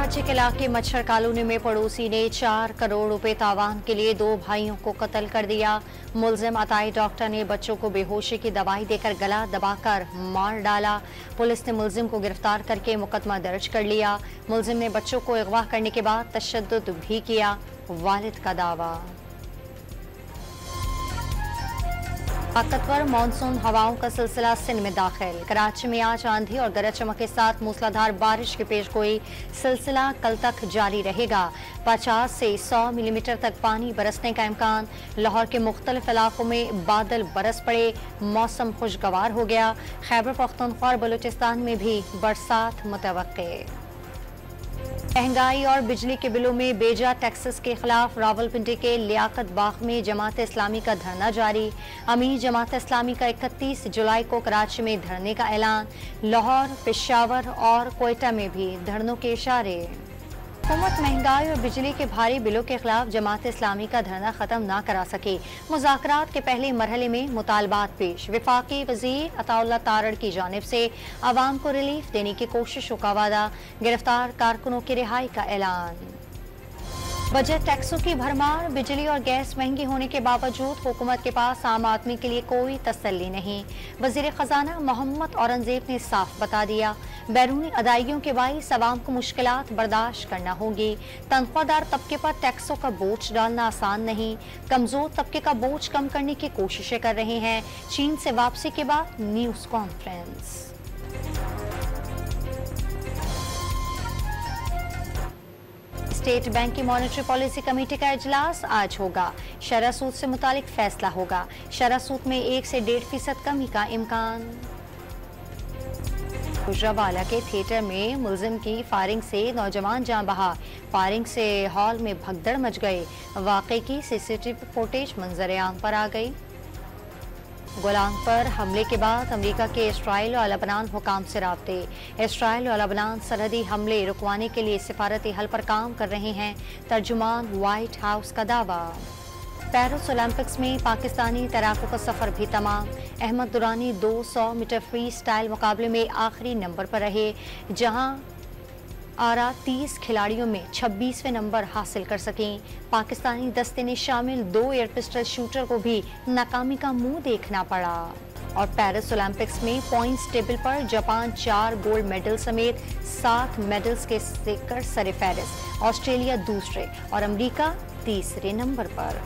कराची के इलाके मच्छर कॉलोनी में पड़ोसी ने 4 करोड़ रुपए तावान के लिए 2 भाइयों को कत्ल कर दिया। मुलजिम अताई डॉक्टर ने बच्चों को बेहोशी की दवाई देकर गला दबाकर मार डाला। पुलिस ने मुलजिम को गिरफ्तार करके मुकदमा दर्ज कर लिया। मुलजिम ने बच्चों को अगवा करने के बाद तशद्दुद भी किया, वालिद का दावा। ताकतवर मानसून हवाओं का सिलसिला सिंध में दाखिल। कराची में आज आंधी और गरज चमक के साथ मूसलाधार बारिश की पेशगोई सिलसिला कल तक जारी रहेगा। 50 से 100 मिलीमीटर तक पानी बरसने का इम्कान। लाहौर के मुख्तलिफ इलाकों में बादल बरस पड़े, मौसम खुशगवार हो गया। खैबर पख्तूनख्वा और बलूचिस्तान में भी बरसात मुतवक्के। महंगाई और बिजली के बिलों में बेजा टैक्सेस के खिलाफ रावलपिंडी के लियाकत बाग में जमात इस्लामी का धरना जारी। अमीर जमात इस्लामी का 31 जुलाई को कराची में धरने का ऐलान। लाहौर, पेशावर और कोयटा में भी धरनों के इशारे। हुकूमत महंगाई और बिजली के भारी बिलों के खिलाफ जमात इस्लामी का धरना खत्म ना करा सके। मुज़ाकरात के पहले मरहले में मुतालबात पेश। वफाकी वज़ीर अताउल्लाह तारड़ की जानिब से आवाम को रिलीफ देने की कोशिशों का वादा। गिरफ्तार कारकुनों की रिहाई का ऐलान। बजट टैक्सों की भरमार। बिजली और गैस महंगी होने के बावजूद हुकूमत के पास आम आदमी के लिए कोई तसल्ली नहीं। वज़ीर ख़जाना मोहम्मद औरंगज़ेब ने साफ बता दिया, बैरूनी अदायगियों के बाइस अवाम को मुश्किलात बर्दाश्त करना होगी। तनख्वाहदार तबके पर टैक्सों का बोझ डालना आसान नहीं। कमजोर तबके का बोझ कम करने की कोशिशें कर रहे हैं। चीन से वापसी के बाद न्यूज़ कॉन्फ्रेंस। स्टेट बैंक की मॉनेटरी पॉलिसी कमेटी का इजलास आज होगा। शरह सूद से मुतालिक फैसला होगा। शरह सूद में 1 से 1.5% कमी का इम्कान। गुजरावाला के थिएटर में मुलजिम की फायरिंग से नौजवान जान बहा। फायरिंग से हॉल में भगदड़ मच गई। वाकई की सीसीटीवी फुटेज मंजर आम पर आ गई। गोलान पर हमले के बाद अमेरिका के इसराइल और लेबनान हुकाम से राब्ते। इसराइल और लेबनान सरहदी हमले रुकवाने के लिए सिफारती हल पर काम कर रहे हैं। तर्जुमान व्हाइट हाउस का दावा। पेरिस ओलंपिक्स में पाकिस्तानी तैराकों का सफर भी तमाम। Ahmed Durrani 200 metre freestyle मुकाबले में आखिरी नंबर पर रहे, जहां आरा 30 खिलाड़ियों में 26वें नंबर हासिल कर सकें। पाकिस्तानी दस्ते ने शामिल 2 एयर पिस्टल शूटर को भी नाकामी का मुंह देखना पड़ा। और पेरिस ओलंपिक्स में पॉइंट्स टेबल पर जापान 4 गोल्ड मेडल समेत 7 मेडल्स के लेकर सरे फहरिस्त। ऑस्ट्रेलिया दूसरे और अमेरिका तीसरे नंबर पर।